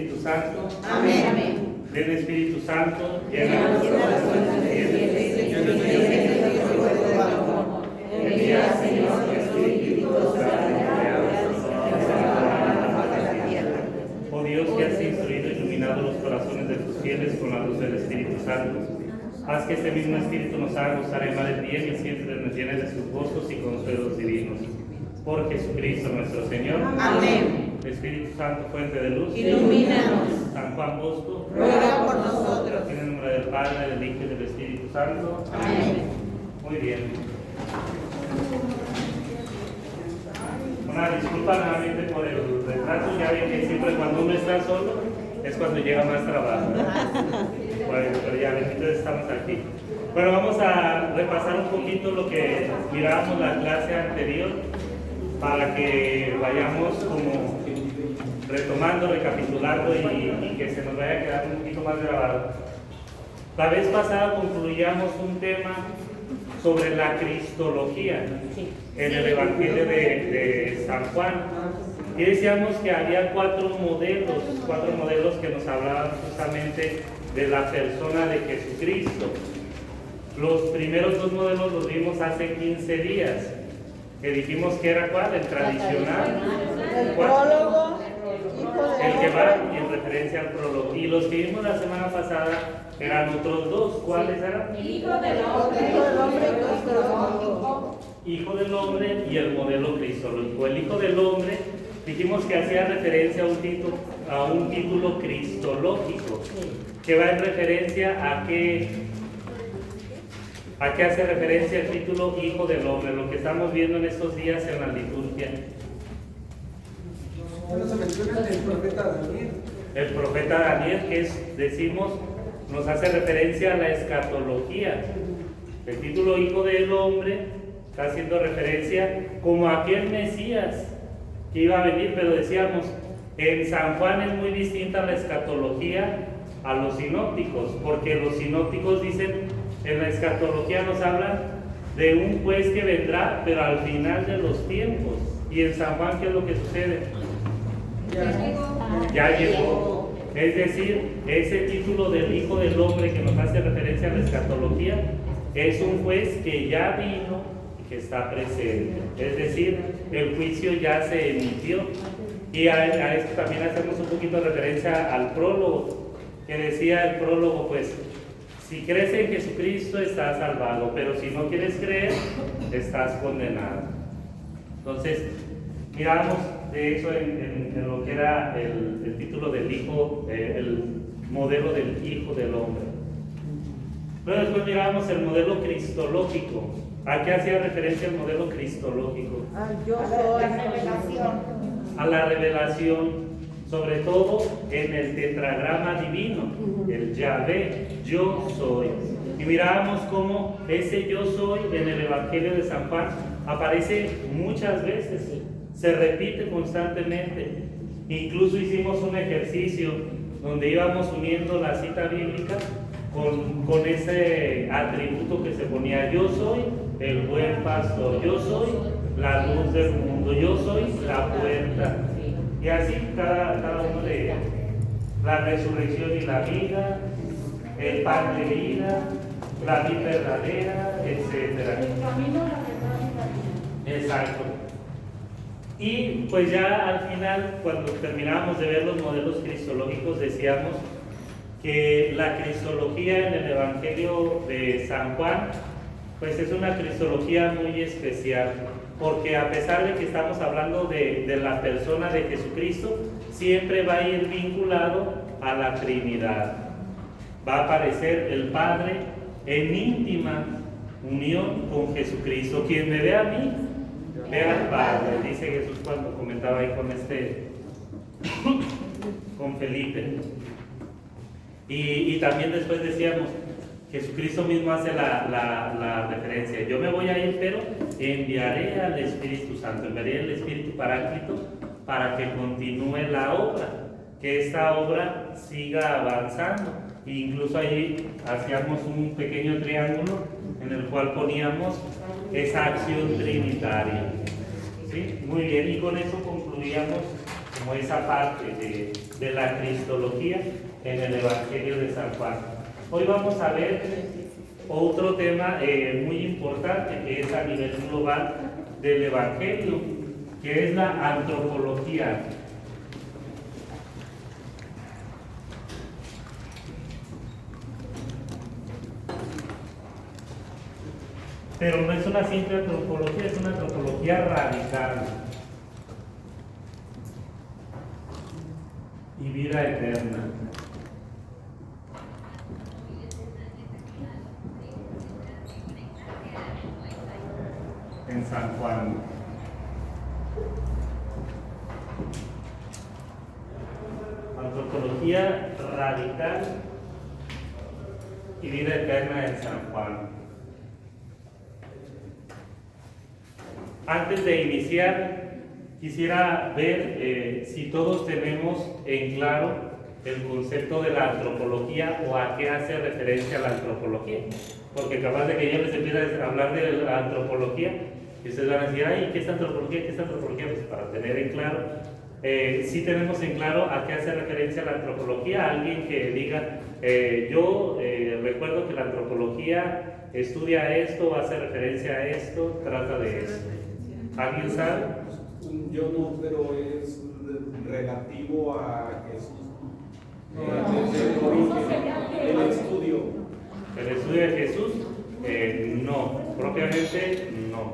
Espíritu Santo. Amén. Amén. Ven Espíritu Santo, llena Llena nuestros los corazones de fieles. Envía, Señor, tu Espíritu Santo. Oh Dios, que has instruido y iluminado los corazones de tus fieles con la luz del Espíritu Santo, haz que este mismo Espíritu nos haga gozar en mal el bien y siempre nos llene de sus gozos y consuelos divinos. Por Jesucristo nuestro Señor. Amén. Espíritu Santo, fuente de luz, Ilumínanos. San Juan Bosco, Ruega por nosotros. en el nombre del Padre, del Hijo y del Espíritu Santo. Amén. Muy bien. Una disculpa nuevamente por el retraso, ya ven que siempre cuando uno está solo es cuando llega más trabajo, ¿verdad? Bueno, pero ya bendito estamos aquí. Bueno, vamos a repasar un poquito lo que mirábamos la clase anterior para que vayamos como retomando, recapitulando y que se nos vaya quedando un poquito más grabado. La vez pasada concluíamos un tema sobre la cristología en el Evangelio de San Juan. Y decíamos que había cuatro modelos que nos hablaban justamente de la persona de Jesucristo. Los primeros dos modelos los vimos hace 15 días, que dijimos que era ¿cuál? El tradicional, El prólogo, el que va en referencia al prólogo. Y los que vimos la semana pasada eran otros dos. ¿Cuáles eran? el Hijo del Hombre cristológico. Hijo del Hombre y el modelo cristológico. El Hijo del Hombre dijimos que hacía referencia a un título cristológico, que va en referencia a qué hace referencia el título Hijo del Hombre, lo que estamos viendo en estos días en la liturgia. Bueno, se menciona el profeta Daniel. El profeta Daniel, que decimos, nos hace referencia a la escatología. El título Hijo del Hombre está haciendo referencia como a aquel Mesías que iba a venir, pero decíamos, en San Juan es muy distinta la escatología a los sinópticos, porque los sinópticos dicen, en la escatología nos hablan de un juez que vendrá, pero al final de los tiempos. Y en San Juan, ¿qué es lo que sucede? Ya llegó. Es decir, ese título del Hijo del Hombre que nos hace referencia a la escatología es un juez que ya vino y que está presente. Es decir, el juicio ya se emitió. Y a esto también hacemos un poquito de referencia al prólogo, que decía el prólogo, pues, si crees en Jesucristo estás salvado, pero si no quieres creer, estás condenado. Entonces, miramos de eso en lo que era el título del Hijo, el modelo del Hijo del Hombre. Luego después miramos el modelo cristológico. ¿A qué hacía referencia el modelo cristológico? Yo soy la revelación. A la revelación, sobre todo en el tetragrama divino, el Yahvé, yo soy. Y mirábamos cómo ese yo soy en el Evangelio de San Juan aparece muchas veces, se repite constantemente. Incluso hicimos un ejercicio donde íbamos uniendo la cita bíblica con ese atributo que se ponía: yo soy el buen pastor, yo soy la luz del mundo, yo soy la puerta. Y así cada uno de ellos. La resurrección y la vida, el pan de vida, la vida verdadera, etc. El camino, la verdad y la vida. Exacto. Y pues ya al final, cuando terminábamos de ver los modelos cristológicos, decíamos que la cristología en el Evangelio de San Juan, pues es una cristología muy especial, porque a pesar de que estamos hablando de la persona de Jesucristo, siempre va a ir vinculado a la Trinidad. Va a aparecer el Padre en íntima unión con Jesucristo. Quien me ve a mí, ve al Padre, dice Jesús cuando comentaba ahí con Felipe. Y también después decíamos, Jesucristo mismo hace la referencia: yo me voy a ir, pero enviaré al Espíritu Santo, enviaré al Espíritu Paráclito para que continúe la obra, que esta obra siga avanzando. E incluso ahí hacíamos un pequeño triángulo en el cual poníamos esa acción trinitaria. ¿Sí? Muy bien, y con eso concluíamos como esa parte de la cristología en el Evangelio de San Juan. Hoy vamos a ver otro tema muy importante que es a nivel global del Evangelio, que es la antropología. Pero no es una simple antropología, es una antropología radical y vida eterna. En San Juan. Antropología radical y vida eterna en San Juan. Antes de iniciar, quisiera ver si todos tenemos en claro el concepto de la antropología o a qué hace referencia la antropología. Porque capaz de que yo les empiece a hablar de la antropología y ustedes van a decir, ay, ¿qué es antropología? ¿Qué es antropología? Pues para tener en claro, sí tenemos en claro a qué hace referencia la antropología. Alguien que diga, yo recuerdo que la antropología estudia esto, hace referencia a esto, trata de esto. ¿Alguien sabe? Yo no, pero es relativo a Jesús. El origen, el estudio. ¿El estudio de Jesús? No, propiamente no.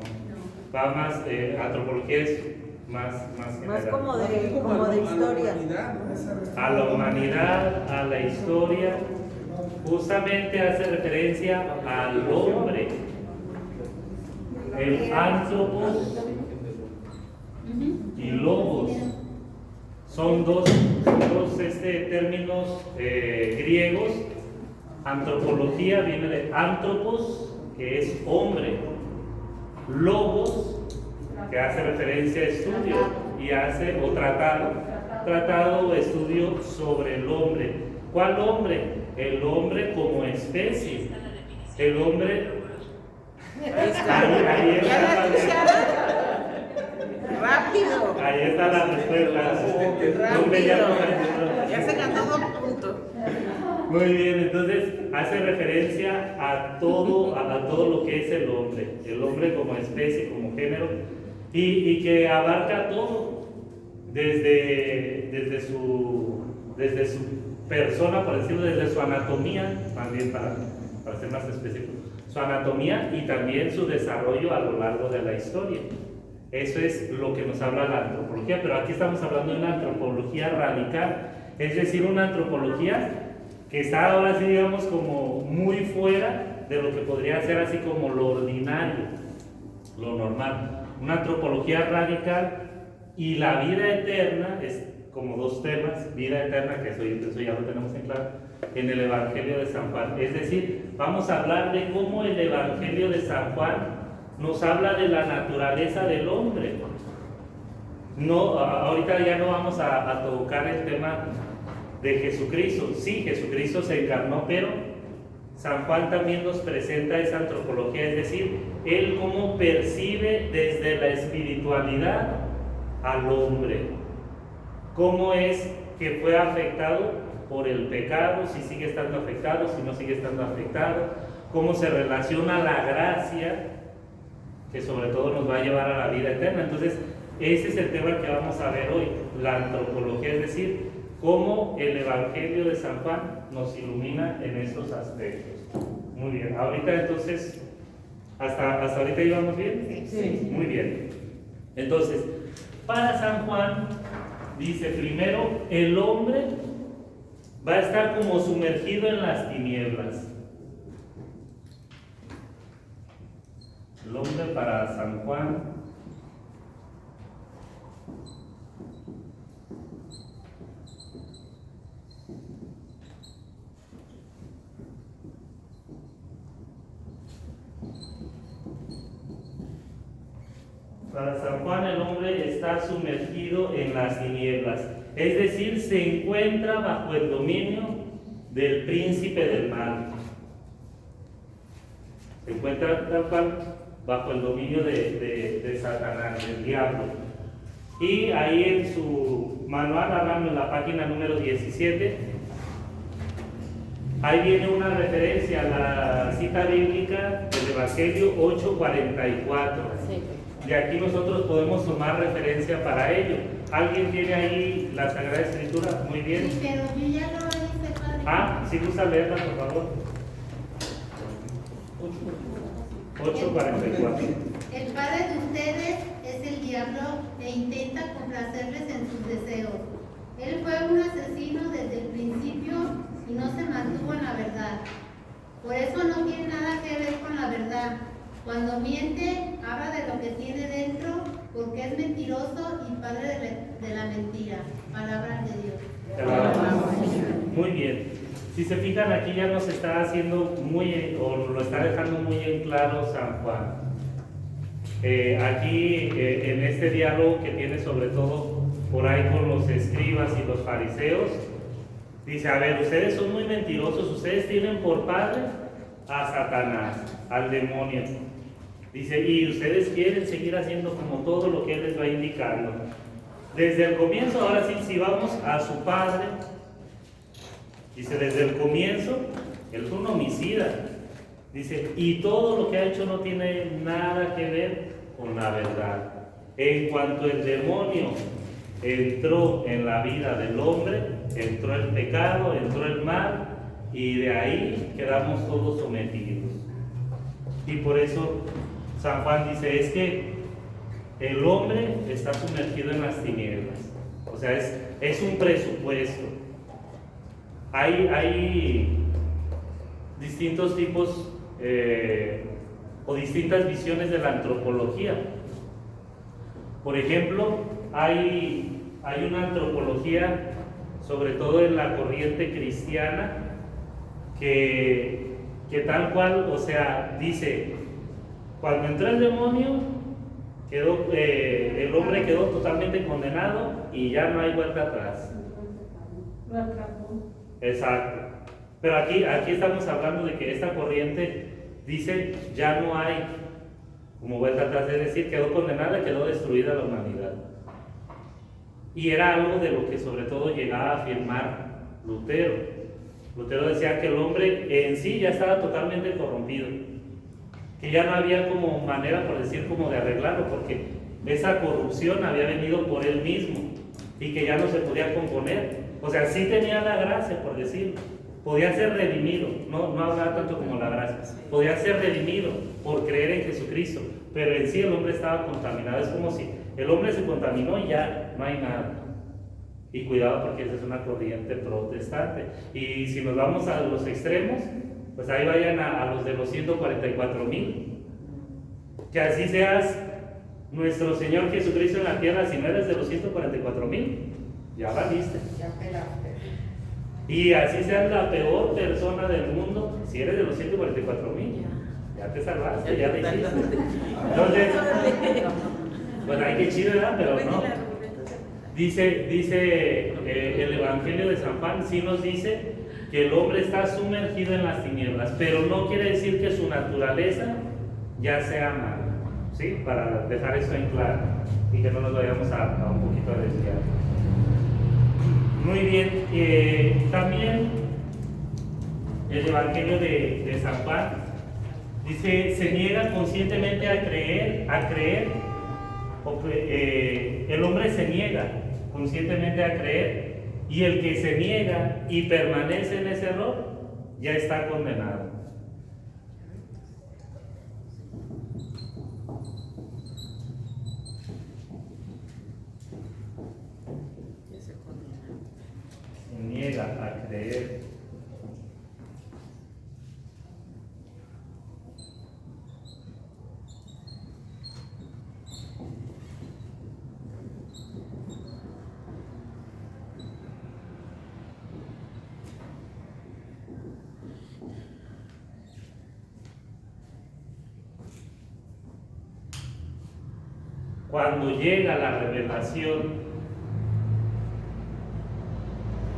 Va más, antropología es más Más general. como de historia. A la humanidad, a la historia, justamente hace referencia al hombre. El antropos y logos son dos términos griegos. Antropología viene de antropos, que es hombre, logos, que hace referencia a estudio y hace o tratado o estudio sobre el hombre. ¿Cuál hombre? El hombre como especie. El hombre. Ahí está la respuesta. Rápido. Ahí está la respuesta. Hombre, Ya se ganó 2 puntos. Muy bien, entonces hace referencia a todo lo que es el hombre como especie, como género, y que abarca todo, desde su persona, por decirlo, desde su anatomía, también para ser más específico, su anatomía y también su desarrollo a lo largo de la historia. Eso es lo que nos habla la antropología, pero aquí estamos hablando de una antropología radical, es decir, una antropología que está ahora sí, digamos, como muy fuera de lo que podría ser así como lo ordinario, lo normal. Una antropología radical y la vida eterna es como dos temas, vida eterna, que eso ya lo tenemos en claro, en el Evangelio de San Juan. Es decir, vamos a hablar de cómo el Evangelio de San Juan nos habla de la naturaleza del hombre. No, ahorita ya no vamos a tocar el tema de Jesucristo. Sí, Jesucristo se encarnó, pero San Juan también nos presenta esa antropología, es decir, él cómo percibe desde la espiritualidad al hombre, cómo es que fue afectado por el pecado, si sigue estando afectado, si no sigue estando afectado, cómo se relaciona la gracia, que sobre todo nos va a llevar a la vida eterna. Entonces, ese es el tema que vamos a ver hoy, la antropología, es decir, cómo el Evangelio de San Juan nos ilumina en estos aspectos. Muy bien, ahorita entonces, ¿hasta ahorita íbamos bien? Sí. Muy bien. Entonces, para San Juan, dice primero, el hombre va a estar como sumergido en las tinieblas. El hombre para San Juan el hombre está sumergido en las tinieblas, es decir, se encuentra bajo el dominio del príncipe del mal. Se encuentra tal cual bajo el dominio de Satanás, del diablo. Y ahí en su manual, hablando en la página número 17, ahí viene una referencia a la cita bíblica del Evangelio 8:44. Sí. De aquí nosotros podemos tomar referencia para ello. ¿Alguien tiene ahí la Sagrada Escritura? Muy bien. Sí, pero yo ya lo hice, padre. Ah, si gusta leerla, por favor. 8:44. El padre de ustedes es el diablo e intenta complacerles en sus deseos. Él fue un asesino desde el principio y no se mantuvo en la verdad. Por eso no tiene nada que ver con la verdad. Cuando miente, habla de lo que tiene dentro, porque es mentiroso y padre de la mentira. Palabra de Dios. Te la damos. Muy bien. Si se fijan, aquí ya nos está haciendo muy, o lo está dejando muy en claro San Juan. Aquí, en este diálogo que tiene sobre todo por ahí con los escribas y los fariseos, dice, a ver, ustedes son muy mentirosos, ustedes tienen por padre a Satanás, al demonio. Dice, y ustedes quieren seguir haciendo como todo lo que él les va indicando. Desde el comienzo, ahora sí, si vamos a su padre, dice, desde el comienzo, él fue un homicida. Dice, y todo lo que ha hecho no tiene nada que ver con la verdad. En cuanto el demonio entró en la vida del hombre, entró el pecado, entró el mal, y de ahí quedamos todos sometidos. Y por eso San Juan dice, es que el hombre está sumergido en las tinieblas. O sea, es un presupuesto. Hay distintos tipos o distintas visiones de la antropología. Por ejemplo, hay una antropología, sobre todo en la corriente cristiana, que tal cual, o sea, dice, cuando entró el demonio, el hombre quedó totalmente condenado y ya no hay vuelta atrás. Lo atrapó. Exacto. Pero aquí estamos hablando de que esta corriente dice, ya no hay como vuelta atrás, es decir, quedó condenada y quedó destruida la humanidad. Y era algo de lo que sobre todo llegaba a afirmar Lutero. Lutero decía que el hombre en sí ya estaba totalmente corrompido, que ya no había como manera, por decir, como de arreglarlo, porque esa corrupción había venido por él mismo y que ya no se podía componer. O sea, sí tenía la gracia, por decirlo, podía ser redimido, no hablaba tanto como la gracia, podía ser redimido por creer en Jesucristo, pero en sí el hombre estaba contaminado. Es como si el hombre se contaminó y ya no hay nada. Y cuidado, porque esa es una corriente protestante. Y si nos vamos a los extremos, pues ahí vayan a los de los 144,000. Que así seas nuestro Señor Jesucristo en la tierra, si no eres de los 144,000, ya valiste. Y así seas la peor persona del mundo, si eres de los 144,000, ya te salvaste, ya te hiciste. Entonces, pues hay que chido, ¿verdad? Pero no. Dice el Evangelio de San Juan, sí nos dice que el hombre está sumergido en las tinieblas, pero no quiere decir que su naturaleza ya sea mala, ¿sí? Para dejar eso en claro y que no nos vayamos a un poquito a desviar. Muy bien, también el Evangelio de San Juan dice, se niega conscientemente a creer, el hombre se niega conscientemente a creer, y el que se niega y permanece en ese error ya está condenado. Se niega a creer. Cuando llega la revelación,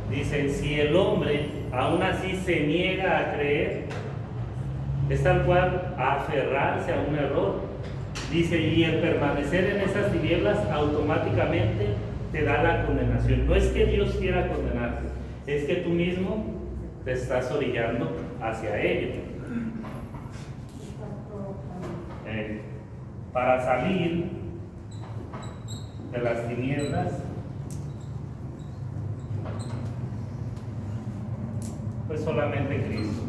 dicen, si el hombre aún así se niega a creer, es tal cual a aferrarse a un error. Dice, y el permanecer en esas tinieblas automáticamente te da la condenación. No es que Dios quiera condenarte, es que tú mismo te estás orillando hacia ello. Para salir de las tinieblas, pues solamente Cristo.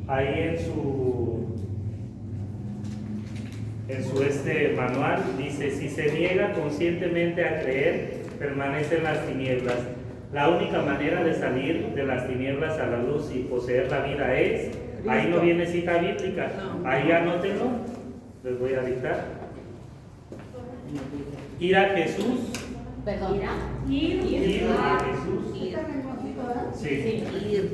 Ahí en su manual dice: si se niega conscientemente a creer, permanece en las tinieblas. La única manera de salir de las tinieblas a la luz y poseer la vida es, ahí no viene cita bíblica, ahí anótenlo, les voy a dictar. Ir a Jesús. Perdón. Ir a Jesús. Sí.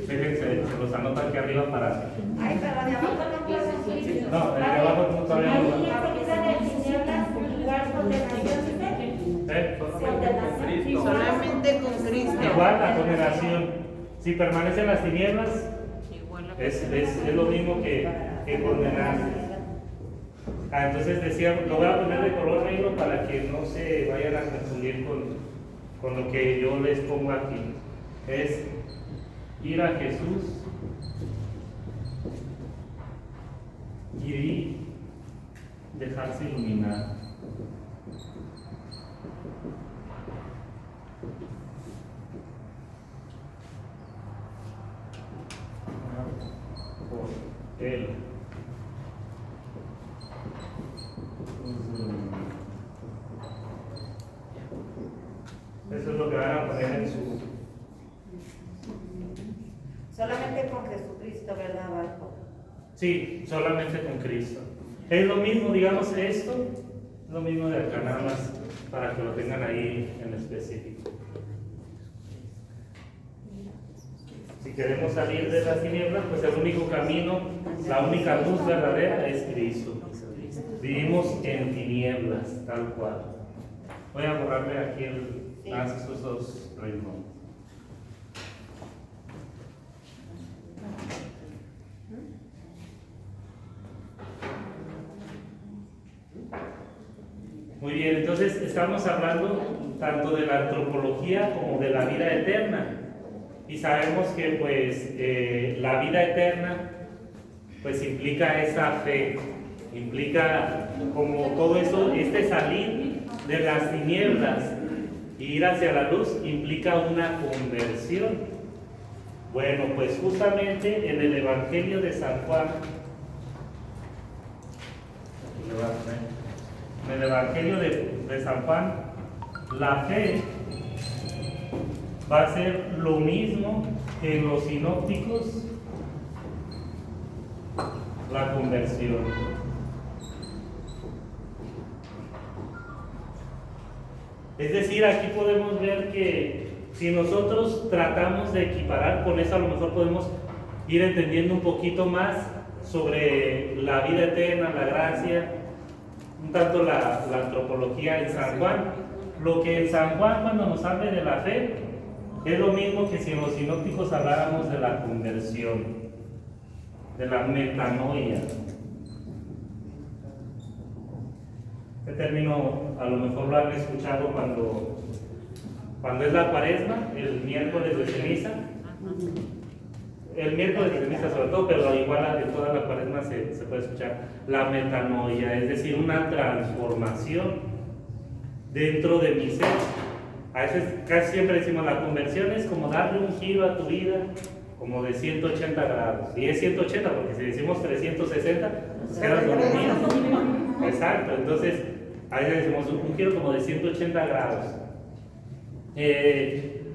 Fíjense, se los anota aquí arriba para... Ay, pero de abajo no puedo decir. No, el de abajo no todavía no. Sí, solamente con Cristo. Igual la condenación. Si permanece en las tinieblas, es lo mismo que condenarse. Entonces decía, lo voy a poner de color negro para que no se vayan a confundir con lo que yo les pongo aquí. Es ir a Jesús y dejarse iluminar. Por Él. Eso es lo que van a poner en su... Solamente con Jesucristo, ¿verdad, Barco? Sí, solamente con Cristo. Es lo mismo, digamos, esto, es lo mismo de acá, nada más para que lo tengan ahí en específico. Si queremos salir de las tinieblas, pues el único camino, la única luz verdadera es Cristo. Vivimos en tinieblas, tal cual. Voy a borrarle aquí estos dos ritmos. Muy bien, entonces estamos hablando tanto de la antropología como de la vida eterna. Y sabemos que pues la vida eterna pues implica esa fe, implica como todo eso, salir de las tinieblas e ir hacia la luz implica una conversión. Bueno, pues justamente en el Evangelio de San Juan, en el Evangelio de San Juan, la fe va a ser lo mismo que en los sinópticos, la conversión. Es decir, aquí podemos ver que si nosotros tratamos de equiparar, con eso a lo mejor podemos ir entendiendo un poquito más sobre la vida eterna, la gracia, un tanto la antropología en San Juan. Lo que en San Juan, cuando nos hable de la fe, es lo mismo que si en los sinópticos habláramos de la conversión, de la metanoia. Este término a lo mejor lo han escuchado cuando es la Cuaresma, el miércoles de ceniza. El miércoles de ceniza sobre todo, pero igual en toda la Cuaresma se puede escuchar la metanoia, es decir, una transformación dentro de mi ser. A veces casi siempre decimos la conversión es como darle un giro a tu vida como de 180 grados. Y es 180 porque si decimos 360, pues quedas dormido. Exacto, entonces a veces decimos un giro como de 180 grados.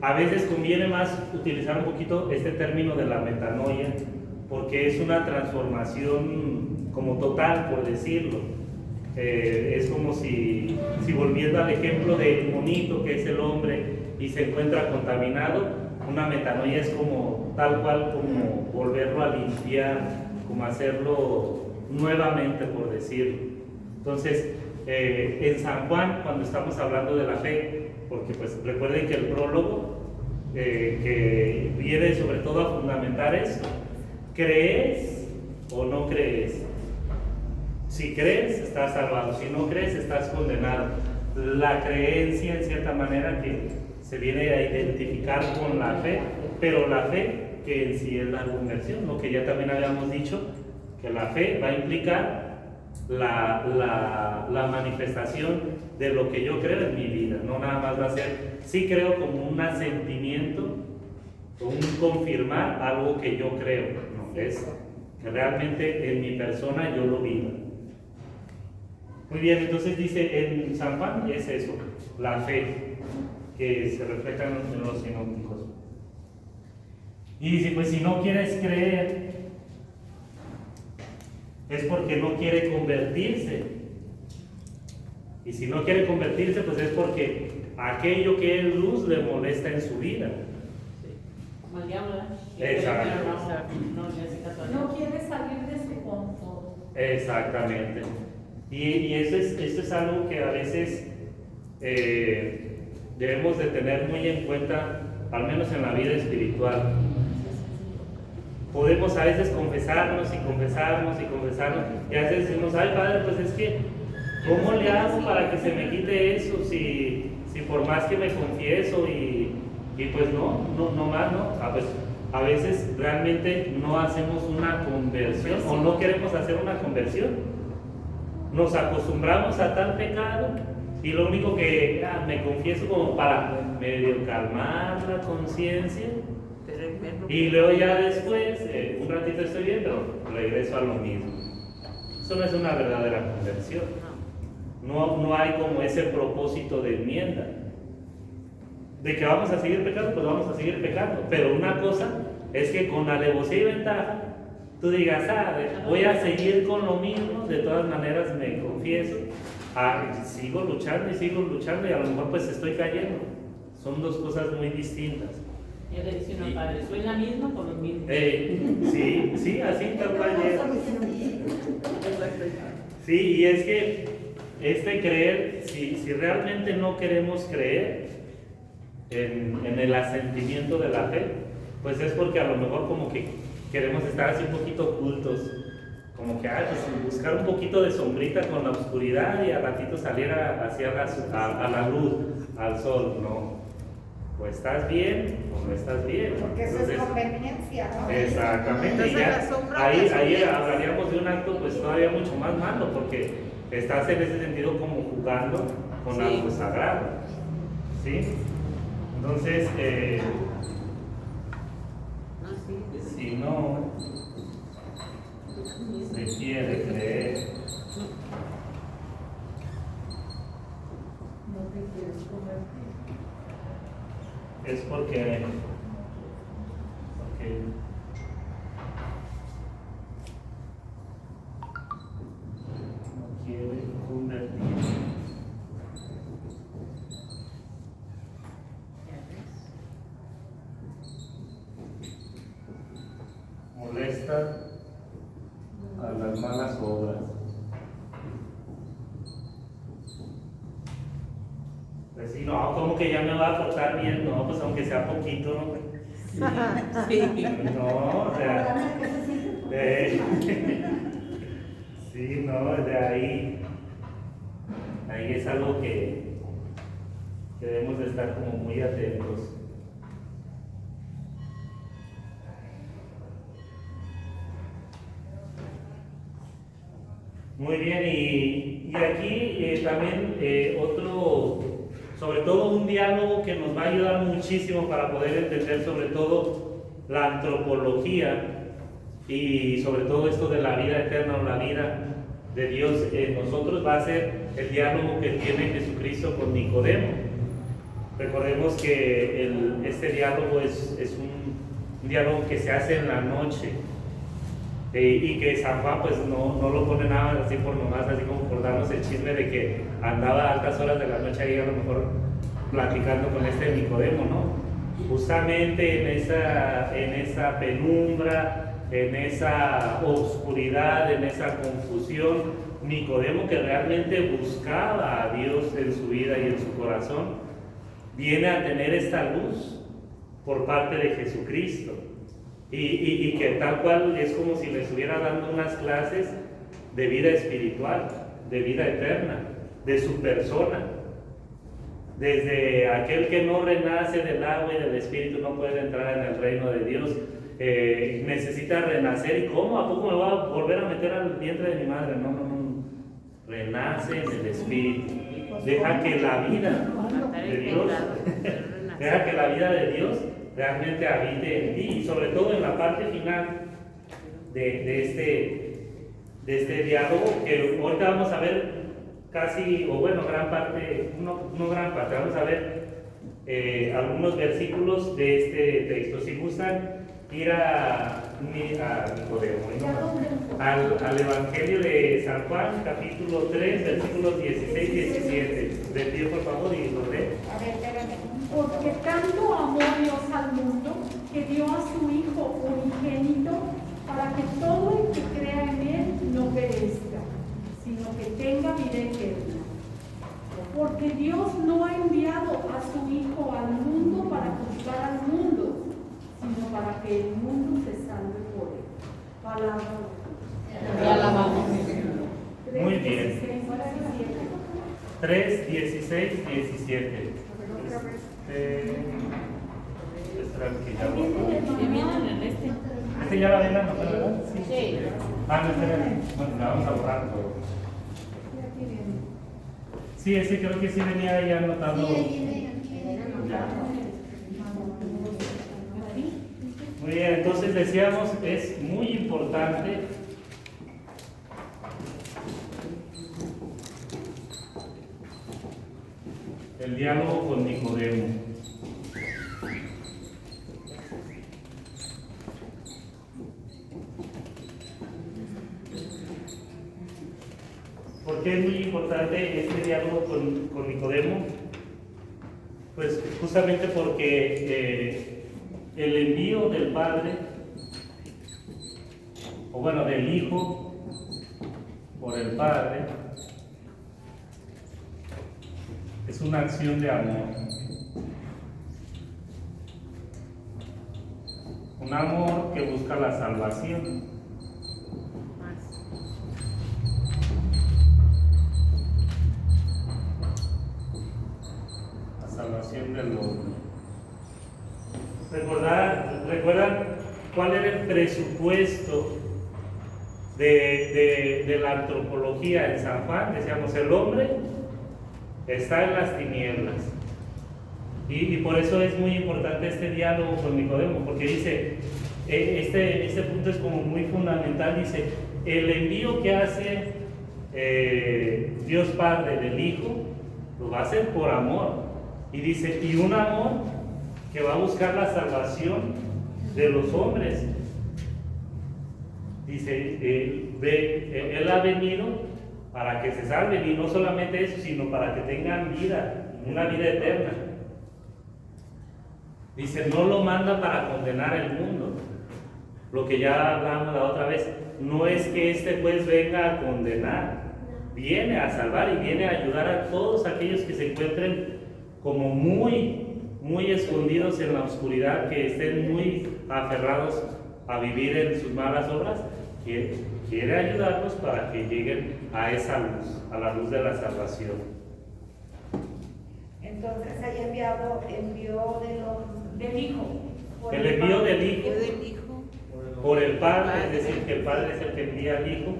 A veces conviene más utilizar un poquito este término de la metanoia porque es una transformación como total, por decirlo. Es como si volviendo al ejemplo del monito que es el hombre y se encuentra contaminado, una metanoia es como tal cual como volverlo a limpiar, como hacerlo nuevamente, por decirlo. Entonces, en San Juan, cuando estamos hablando de la fe, porque pues recuerden que el prólogo que viene sobre todo a fundamentar esto. ¿Crees o no crees? Si crees, estás salvado. Si no crees, estás condenado. La creencia, en cierta manera, que se viene a identificar con la fe, pero la fe que en sí es la conversión, lo que ya también habíamos dicho, que la fe va a implicar la manifestación de lo que yo creo en mi vida. No nada más va a ser, sí creo como un asentimiento, o un confirmar algo que yo creo, no, es que realmente en mi persona yo lo vivo. Muy bien, entonces dice en San Juan es eso, la fe que se refleja en los sinópticos. Y dice, pues si no quieres creer, es porque no quiere convertirse. Y si no quiere convertirse, pues es porque aquello que es luz le molesta en su vida. Como el diablo, Exacto. No quiere salir de su confort. Exactamente. Y esto es algo que a veces debemos de tener muy en cuenta, al menos en la vida espiritual. Podemos a veces confesarnos y confesarnos y confesarnos, y a veces decimos, ay Padre, pues es que, ¿cómo le hago para que se me quite eso? Si por más que me confieso y pues no más, ¿no? Pues a veces realmente no hacemos una conversión o no queremos hacer una conversión. Nos acostumbramos a tal pecado y lo único que me confieso como para medio calmar la conciencia. Y luego ya después, un ratito estoy bien, pero regreso a lo mismo. Eso no es una verdadera conversión. No hay como ese propósito de enmienda. De que vamos a seguir pecando, pues vamos a seguir pecando. Pero una cosa es que con alevosía y ventaja, tú digas, voy a seguir con lo mismo, de todas maneras me confieso, sigo luchando y a lo mejor pues estoy cayendo. Son dos cosas muy distintas. Yo le decía a un padre, soy la misma con los mismos. Sí, así tal cual llega. Sí, y es que creer, si realmente no queremos creer en el asentimiento de la fe, pues es porque a lo mejor como que queremos estar así un poquito ocultos, como que pues buscar un poquito de sombrita con la oscuridad y al ratito salir hacia a la luz, al sol, ¿no? O estás bien o no estás bien. Porque eso es conveniencia, ¿no? Exactamente. Y ya, ahí hablaríamos de un acto pues todavía mucho más malo, porque estás en ese sentido como jugando con algo sagrado. ¿Sí? Entonces, si no se quiere creer, No te quieres convertir. es porque no quiere convertirse. Molesta a las malas obras. Pues sí, no, como que ya me va a portar bien, no, pues aunque sea poquito, ¿no? Sí. No, o sea, sí, no, de ahí es algo que debemos de estar como muy atentos. Muy bien, y aquí también otro, sobre todo un diálogo que nos va a ayudar muchísimo para poder entender sobre todo la antropología y sobre todo esto de la vida eterna o la vida de Dios en nosotros, va a ser el diálogo que tiene Jesucristo con Nicodemo. Recordemos que este diálogo es un diálogo que se hace en la noche. Y que San Juan pues no lo pone nada más así por nomás, así como por darnos el chisme de que andaba a altas horas de la noche ahí a lo mejor platicando con este Nicodemo, ¿no? Justamente en esa penumbra, en esa oscuridad, en esa confusión, Nicodemo, que realmente buscaba a Dios en su vida y en su corazón, viene a tener esta luz por parte de Jesucristo. Y que tal cual es como si le estuviera dando unas clases de vida espiritual, de vida eterna, de su persona. Desde aquel que no renace del agua y del espíritu no puede entrar en el reino de Dios. Necesita renacer. ¿Y cómo? ¿A poco me voy a volver a meter al vientre de mi madre? No, no, no. Renace en el espíritu. Deja que la vida de Dios, deja que la vida de Dios realmente habite en ti, y sobre todo en la parte final de este diálogo, que ahorita vamos a ver casi, o bueno, gran parte, no gran parte, vamos a ver algunos versículos de este texto. Si gustan ir a Nicodemo, ¿no? al Evangelio de San Juan, capítulo 3, versículos 16 y 17. De pie, por favor, y lo lee. Porque tanto amó Dios al mundo que dio a su Hijo unigénito para que todo el que crea en Él no perezca, sino que tenga vida eterna. Porque Dios no ha enviado a su Hijo al mundo para juzgar al mundo, sino para que el mundo se salve por Él. Palabra. Muy bien. 3, 16, 17. Este ya la ven anotado, ¿verdad? Sí. Ah, no, espera. Bueno, la vamos a borrar todo. Sí, ese creo que sí venía ya anotado. Muy bien, entonces decíamos, es muy importante el diálogo con Nicodemo. ¿Por qué es muy importante este diálogo con Nicodemo? Pues justamente porque el envío del Padre, o bueno, del Hijo por el Padre, es una acción de amor. Un amor que busca la salvación. La salvación del hombre. ¿Recuerdan cuál era el presupuesto de la antropología en San Juan? Decíamos, el hombre está en las tinieblas. Y por eso es muy importante este diálogo con Nicodemo, porque dice, este punto es como muy fundamental, dice, el envío que hace Dios Padre del Hijo, lo va a hacer por amor. Y dice, y un amor que va a buscar la salvación de los hombres. Dice, Él ha venido para que se salven, y no solamente eso, sino para que tengan vida, una vida eterna. Dice, no lo manda para condenar al mundo. Lo que ya hablamos la otra vez, no es que este pues venga a condenar, viene a salvar y viene a ayudar a todos aquellos que se encuentren como muy escondidos en la oscuridad, que estén muy aferrados a vivir en sus malas obras. Quiere ayudarlos para que lleguen a esa luz, a la luz de la salvación. Entonces hay envío del Hijo. El envío del Hijo por el Padre, es decir, que el Padre es el que envía al Hijo,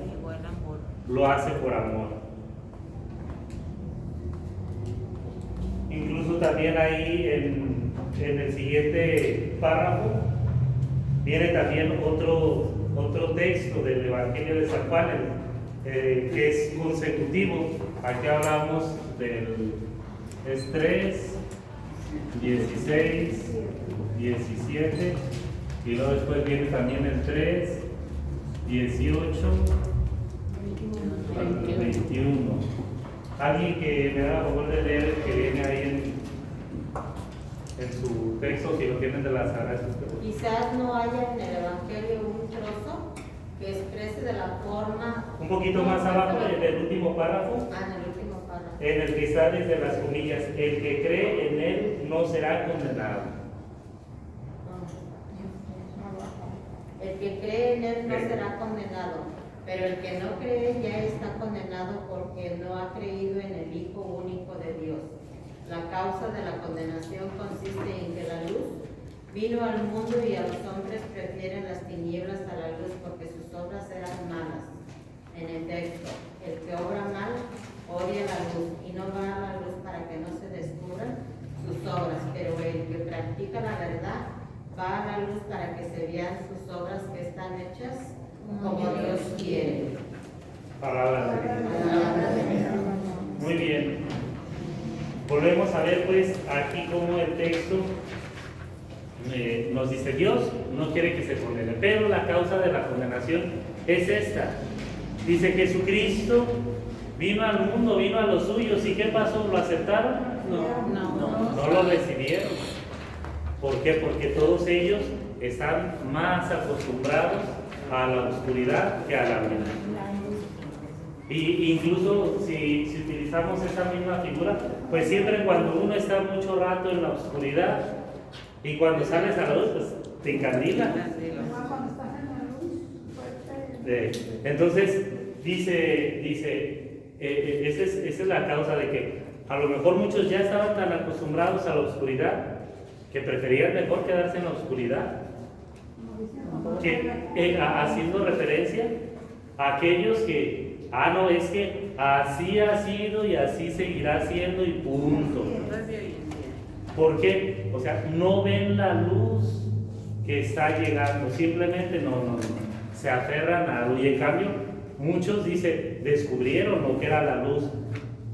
lo hace por amor. Incluso también ahí en el siguiente párrafo viene también otro texto del Evangelio de San Juan, que es consecutivo. Aquí hablamos del 3, 16, 17, y luego después viene también el 3, 18 al 21. Alguien que me haga favor de leer el que viene ahí en su texto, si lo tienen de la Sagrada Escritura. Quizás no haya en el Evangelio un trozo que exprese de la forma... Un poquito más abajo, en el último párrafo, en el último párrafo. en el que está desde las comillas, el que cree en él no será condenado. El que cree en él no será condenado, pero el que no cree ya está condenado porque no ha creído en el Hijo único de Dios. La causa de la condenación consiste en que la luz vino al mundo y a los hombres prefieren las tinieblas a la luz porque sus obras eran malas. En efecto, el que obra mal odia la luz y no va a la luz para que no se descubran sus obras, pero el que practica la verdad va a la luz para que se vean sus obras que están hechas como Dios quiere. Palabra de Dios. Muy bien. Volvemos a ver pues aquí como el texto nos dice: Dios no quiere que se condene, pero la causa de la condenación es esta. Dice: Jesucristo vino al mundo, vino a los suyos, ¿y qué pasó? ¿Lo aceptaron? No lo recibieron. ¿Por qué? Porque todos ellos están más acostumbrados a la oscuridad que a la luz. Y incluso si utilizamos esa misma figura, pues siempre cuando uno está mucho rato en la oscuridad y cuando sales a la luz, pues te encandila. Cuando estás en la luz, fuerte. Entonces, esa es la causa de que a lo mejor muchos ya estaban tan acostumbrados a la oscuridad que preferían mejor quedarse en la oscuridad, que haciendo referencia a aquellos que, no, es que así ha sido y así seguirá siendo y punto. ¿Por qué? O sea, no ven la luz que está llegando, simplemente no. Se aferran a algo. Y en cambio, muchos, dice, descubrieron lo que era la luz.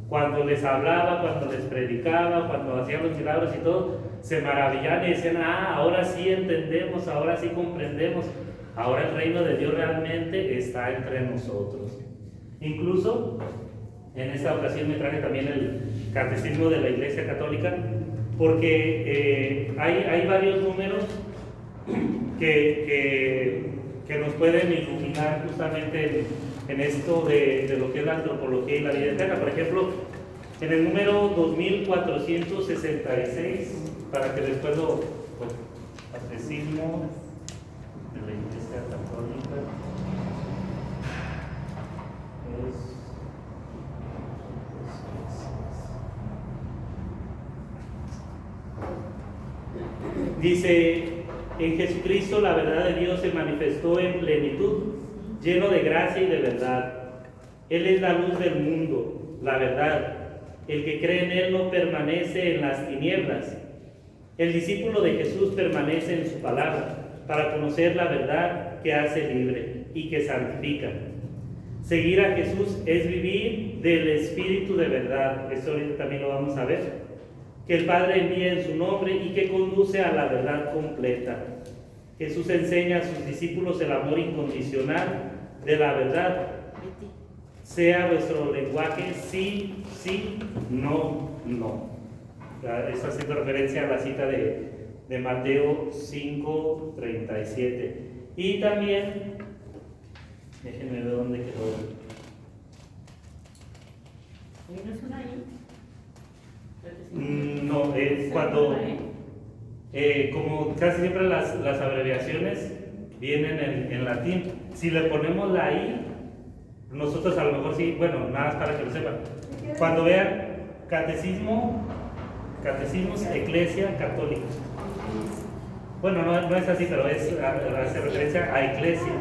Cuando les hablaba, cuando les predicaba, cuando hacían los milagros y todo, se maravillaban y decían: ahora sí entendemos, ahora sí comprendemos, ahora el reino de Dios realmente está entre nosotros. Incluso, en esta ocasión me traje también el Catecismo de la Iglesia Católica, porque hay varios números que nos pueden iluminar justamente en esto de lo que es la antropología y la vida eterna. Por ejemplo, en el número 2466, para que después Catecismo de la Iglesia Católica, dice: en Jesucristo la verdad de Dios se manifestó en plenitud, lleno de gracia y de verdad. Él es la luz del mundo, la verdad. El que cree en Él no permanece en las tinieblas. El discípulo de Jesús permanece en su palabra para conocer la verdad que hace libre y que santifica. Seguir a Jesús es vivir del Espíritu de verdad. Esto ahorita también lo vamos a ver. Que el Padre envía en su nombre y que conduce a la verdad completa. Jesús enseña a sus discípulos el amor incondicional de la verdad. Sea vuestro lenguaje sí, sí, no, no. Está haciendo referencia a la cita de Mateo 5:37. Y también, déjenme ver dónde quedó. ¿No es una I? No, es cuando, como casi siempre las abreviaciones vienen en latín. Si le ponemos la I, nosotros a lo mejor sí, bueno, nada más para que lo sepan. Cuando vean catecismos Ecclesia Católica. Bueno, no es así, pero hace referencia a Iglesia.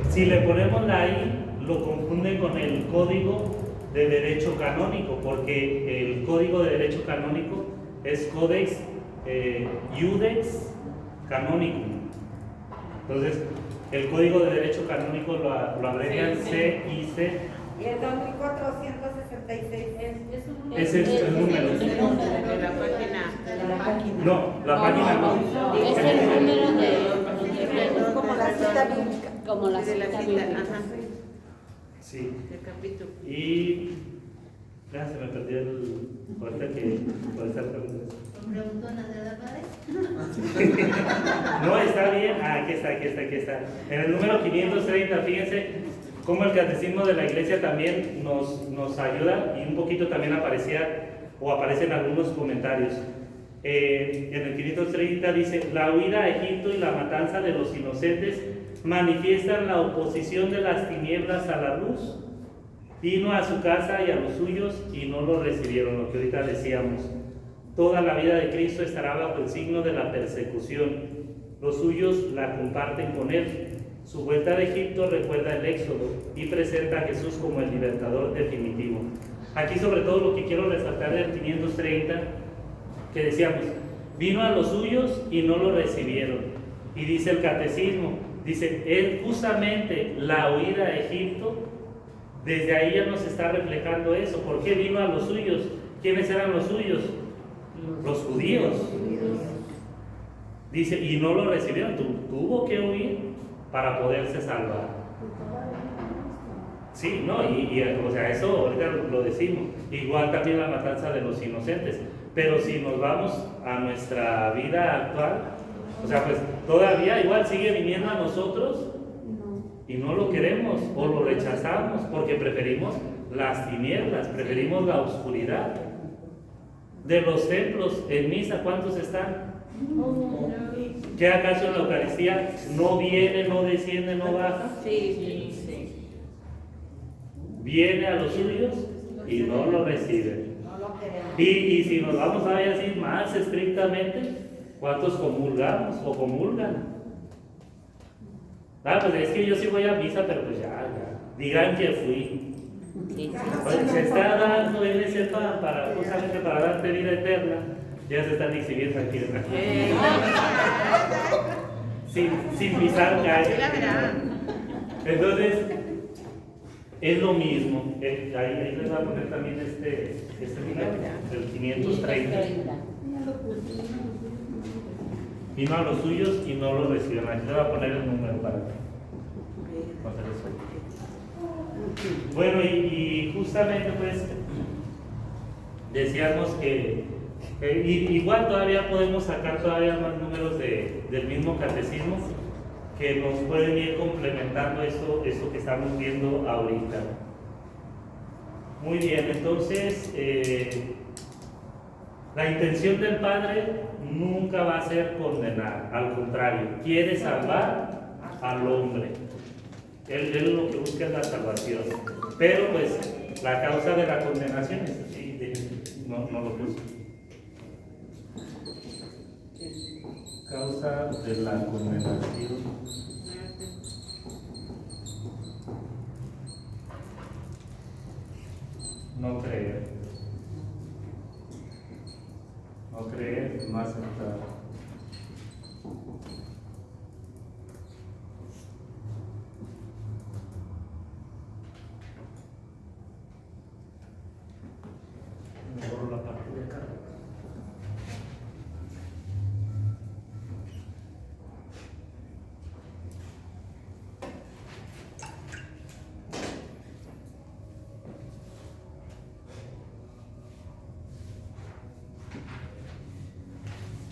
Si le ponemos la I, lo confunden con el código de derecho canónico, porque el código de derecho canónico es Codex Iudex Canonicum. Entonces, el código de derecho canónico lo abrevian CIC. Y el 2466 Ese es el número. De la página. No, la página no. Es el número de como la cita bíblica. como la cita bíblica. Sí. El capítulo. Y ya se me perdió ahorita que por estar preguntando. Preguntonas, ¿verdad, padre? No, está bien. Aquí está. En el número 530, fíjense cómo el Catecismo de la Iglesia también nos ayuda, y un poquito también aparecen algunos comentarios. en el 530 dice: la huida a Egipto y la matanza de los inocentes manifiestan la oposición de las tinieblas a la luz. Vino a su casa y a los suyos y no lo recibieron. Lo que ahorita decíamos, toda la vida de Cristo estará bajo el signo de la persecución. Los suyos la comparten con él. Su vuelta de Egipto recuerda el Éxodo y presenta a Jesús como el libertador definitivo. Aquí sobre todo lo que quiero resaltar del 530, que decíamos, vino a los suyos y no lo recibieron. Y dice el catecismo, dice, él justamente la huida a Egipto, desde ahí ya nos está reflejando eso. ¿Por qué vino a los suyos? ¿Quiénes eran los suyos? Los judíos. Dice, y no lo recibieron, tuvo que huir para poderse salvar. Sí, no, o sea, eso ahorita lo decimos. Igual también la matanza de los inocentes. Pero si nos vamos a nuestra vida actual, o sea, pues todavía igual sigue viniendo a nosotros y no lo queremos o lo rechazamos porque preferimos las tinieblas, preferimos la oscuridad. De los templos en misa, ¿cuántos están? ¿Qué acaso en la Eucaristía no viene, no desciende, no baja? Sí. Viene a los suyos y no lo reciben. Y si nos vamos a ver así más estrictamente, ¿cuántos comulgamos o comulgan? Pues es que yo sí voy a misa, pero pues ya. Digan que fui. Pues se está dando ese pan justamente para darte vida eterna. Ya se están exhibiendo aquí en la sin pisar calle. Entonces, es lo mismo. Ahí les voy a poner también este número, el 530. Vino a los suyos y no lo recibieron. Aquí les voy a poner el número para hacer eso. Bueno, y justamente pues decíamos que igual todavía podemos sacar todavía más números del mismo catecismo que nos pueden ir complementando esto que estamos viendo ahorita. Muy bien, entonces la intención del Padre nunca va a ser condenar, al contrario, quiere salvar al hombre. Él lo que busca es la salvación. Pero pues la causa de la condenación es así, no lo puse. Causa de la condenación. No creer. No creer, no aceptar. Me borro la parte de acá.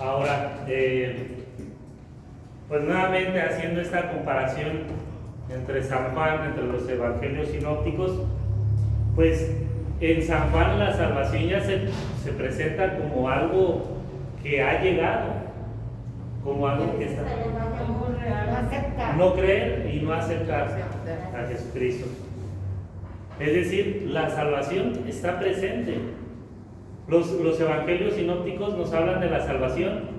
Ahora, pues nuevamente haciendo esta comparación entre San Juan, entre los evangelios sinópticos, pues en San Juan la salvación ya se presenta como algo que ha llegado, como algo que está. No creer y no aceptar a Jesucristo. Es decir, la salvación está presente. Los evangelios sinópticos nos hablan de la salvación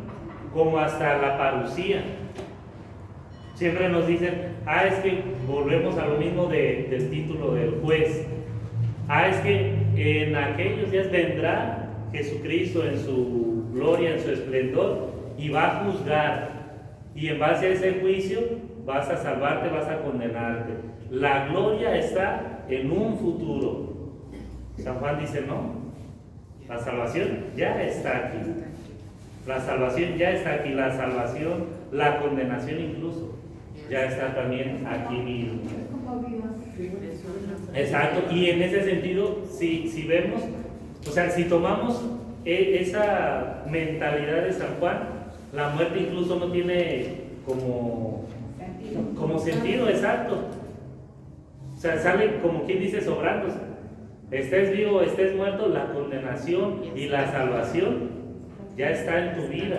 como hasta la parucía. Siempre nos dicen, es que volvemos a lo mismo del título del juez. Es que en aquellos días vendrá Jesucristo en su gloria, en su esplendor, y va a juzgar. Y en base a ese juicio vas a salvarte, vas a condenarte. La gloria está en un futuro. San Juan dice, no. La salvación ya está aquí. La salvación ya está aquí. La salvación, la condenación incluso, ya está también aquí mismo. Exacto. Y en ese sentido, si vemos, o sea, si tomamos esa mentalidad de San Juan, la muerte incluso no tiene como sentido exacto. O sea, sale como quien dice sobrando. Estés vivo o estés muerto, la condenación y la salvación ya está en tu vida.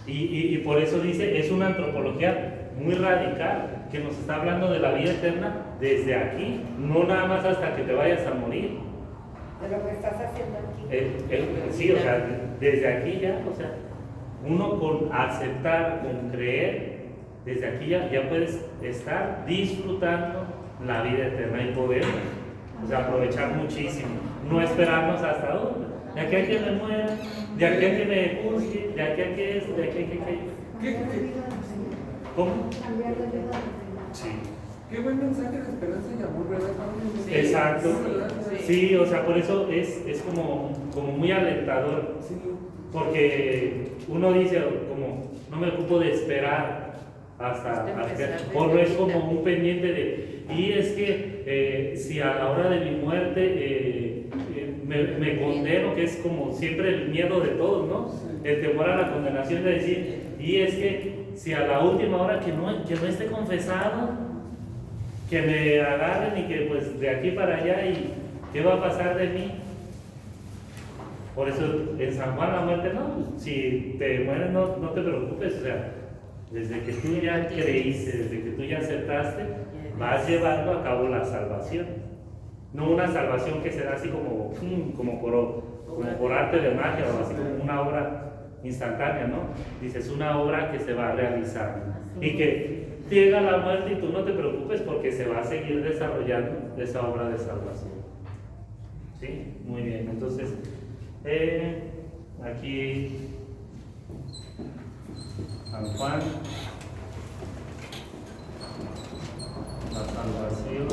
Y por eso dice, es una antropología muy radical, que nos está hablando de la vida eterna desde aquí, no nada más hasta que te vayas a morir. De lo que estás haciendo aquí. Sí, o sea, desde aquí ya, o sea, uno con aceptar, con creer, desde aquí ya puedes estar disfrutando la vida eterna y poder, o sea, aprovechar muchísimo, no esperarnos hasta dónde, de aquí a que me muera, de aquí a que me juzgue, de aquí a que esto, de aquí a que aquello. ¿Cómo? Sí. Qué buen mensaje de esperanza y amor, ¿verdad? Exacto. ¿Verdad? Sí, o sea, por eso es como muy alentador. Sí. Porque uno dice, como, no me ocupo de esperar hasta o no es como un pendiente de, y es que si a la hora de mi muerte me condeno, que es como siempre el miedo de todos, ¿no? El temor a la condenación de decir, y es que si a la última hora que no esté confesado, que me agarren y que pues de aquí para allá, y ¿qué va a pasar de mí? Por eso en San Juan la muerte no, si te mueres no te preocupes, o sea, desde que tú ya creíste, desde que tú ya aceptaste, vas llevando a cabo la salvación. No una salvación que será así como por arte de magia o así como una obra instantánea, ¿no? Dices, una obra que se va a realizar y que llega la muerte y tú no te preocupes porque se va a seguir desarrollando esa obra de salvación. ¿Sí? Muy bien, entonces aquí San Juan, la salvación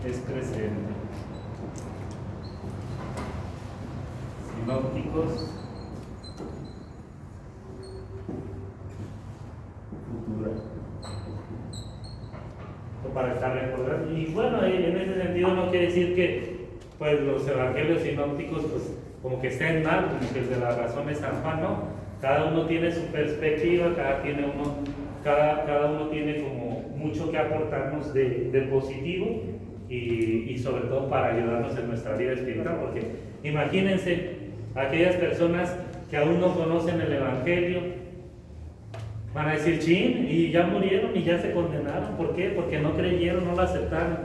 es presente. Sinópticos, futura. Para estar recordando. Y bueno, en ese sentido no quiere decir que pues los evangelios sinópticos pues como que estén mal, como que de la razón es San Juan, ¿no? Cada uno tiene su perspectiva, cada uno tiene como mucho que aportarnos de positivo y sobre todo para ayudarnos en nuestra vida espiritual, porque imagínense aquellas personas que aún no conocen el evangelio, van a decir, chin, y ya murieron y ya se condenaron. ¿Por qué? Porque no creyeron, no lo aceptaron.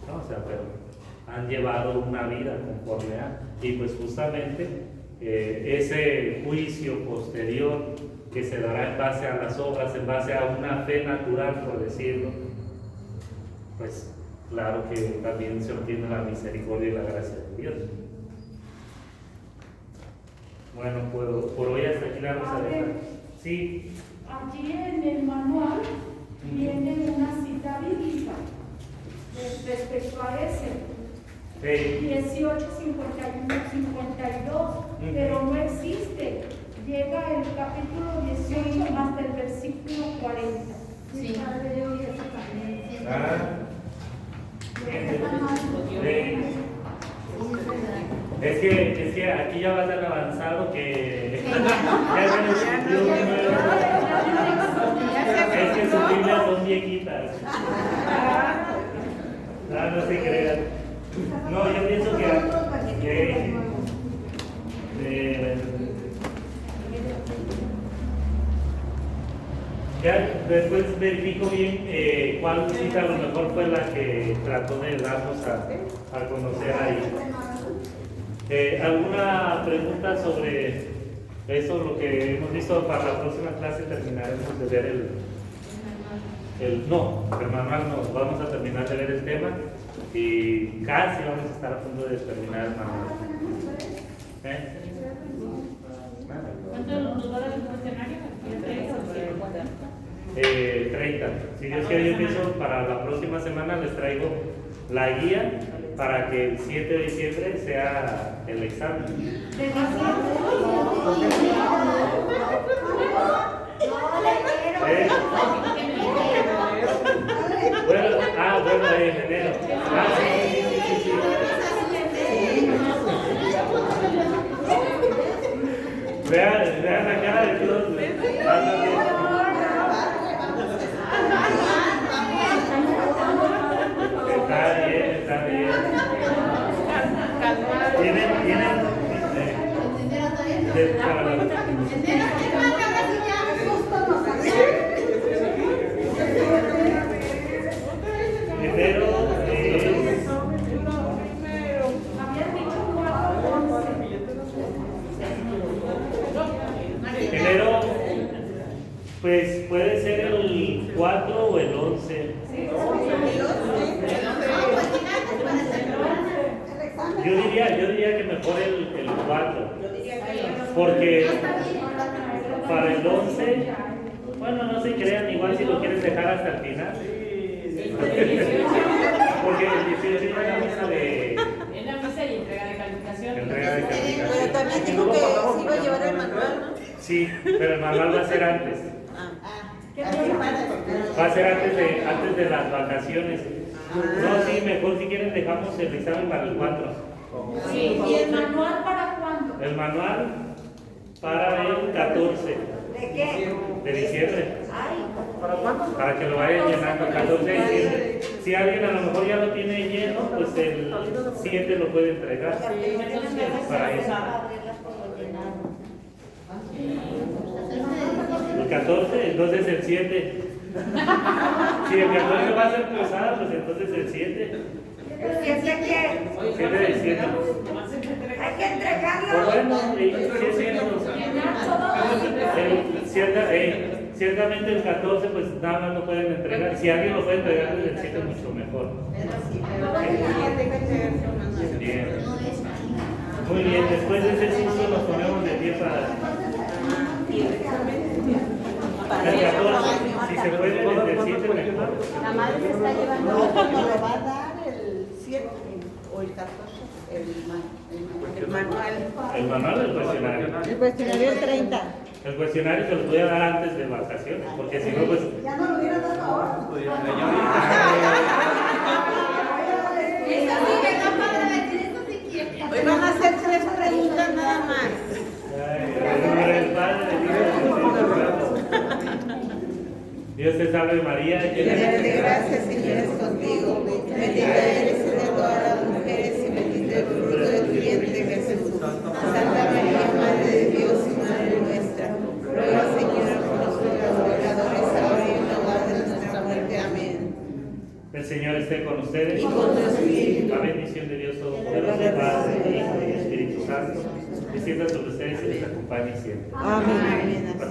No, o sea, pero han llevado una vida conforme a. Y pues justamente ese juicio posterior que se dará en base a las obras, en base a una fe natural, por decirlo, pues claro que también se obtiene la misericordia y la gracia de Dios. Bueno, por hoy hasta aquí la vamos a dejar. Sí. Allí en el manual viene una cita bíblica respecto a ese. 18, 51, 52, pero no existe. Llega el capítulo 18 hasta el versículo 40. Sí. Es que aquí ya va tan avanzado que ya se nos cumplió un número. Es que sus Biblias son viejitas. No se crean. No, yo pienso que ya después verifico bien cuál cita a lo mejor fue la que trató de darnos a conocer ahí. ¿Alguna pregunta sobre eso? Lo que hemos visto para la próxima clase terminaremos de ver el manual no, vamos a terminar de ver el tema y casi vamos a estar a punto de terminar el manual. ¿Cuánto nos va a dar el cuestionario? 30. Si Dios quiere, yo pienso para la próxima semana les traigo la guía para que el 7 de diciembre sea el examen. Bueno, en enero. Sí. Vean la cara de todos. Está bien. Tienen puede ser el 4 o el 11. No, pues fíjate, para hacerlo. Yo diría que mejor el 4. Porque para el 11, bueno, no se crean, igual si lo quieres dejar hasta el final. Porque el 18 ya es la misa de. Es la misa y entrega de calificación. Entrega de calificación. Pero también dijo que sí iba a llevar el manual, ¿no? Sí, pero el manual va a ser antes. Va a ser antes de las vacaciones. No, sí, mejor si quieren dejamos el examen para el 4. Sí, ¿y el manual para cuándo? El manual para el 14 ¿De qué? de diciembre. Ay, Para que lo vayan llenando el 14 de diciembre. Si alguien a lo mejor ya lo tiene lleno, pues el 7 lo puede entregar. Para eso. El 14, entonces el 7. Si el 14 va a ser posada, pues entonces el 7. ¿El 7 qué? 7 de diciembre. Hay que entregarlo. Pues bueno, sí es cierto. Ciertamente el 14 pues nada más lo pueden entregar. Si alguien lo puede entregar desde el 7 mucho mejor. Bien. Muy bien, después de ese susto nos ponemos de pie para el 14. Si se puede desde el 7 mejor. La madre se está llevando. No, cuando lo va a dar el 7 o el 14, el manual. El manual del cuestionario. El cuestionario el 30. El cuestionario se lo voy a dar antes de vacaciones, porque si no, pues. Ya no lo hubiera dado ahora. Eso sí, ¿verdad, padre? Decir eso sí quiere. Hoy van a hacer 3 preguntas nada más. Ay, el nombre del Padre, del Hijo y del Espíritu Santo. Dios te salve María, llena Llena eres de gracia, Señor es contigo. Bendita eres entre todas las mujeres y bendito el fruto de tu vientre, Jesús. Santa María, Madre de Dios y Madre nuestra, ruega, Señora, por nosotros los pecadores, ahora y en la hora de nuestra muerte. Amén. El Señor esté con ustedes. Y con tu espíritu. La bendición de Dios Todopoderoso, Padre, Hijo y Espíritu Santo, descienda sobre ustedes y les acompañe siempre. Amén. Paz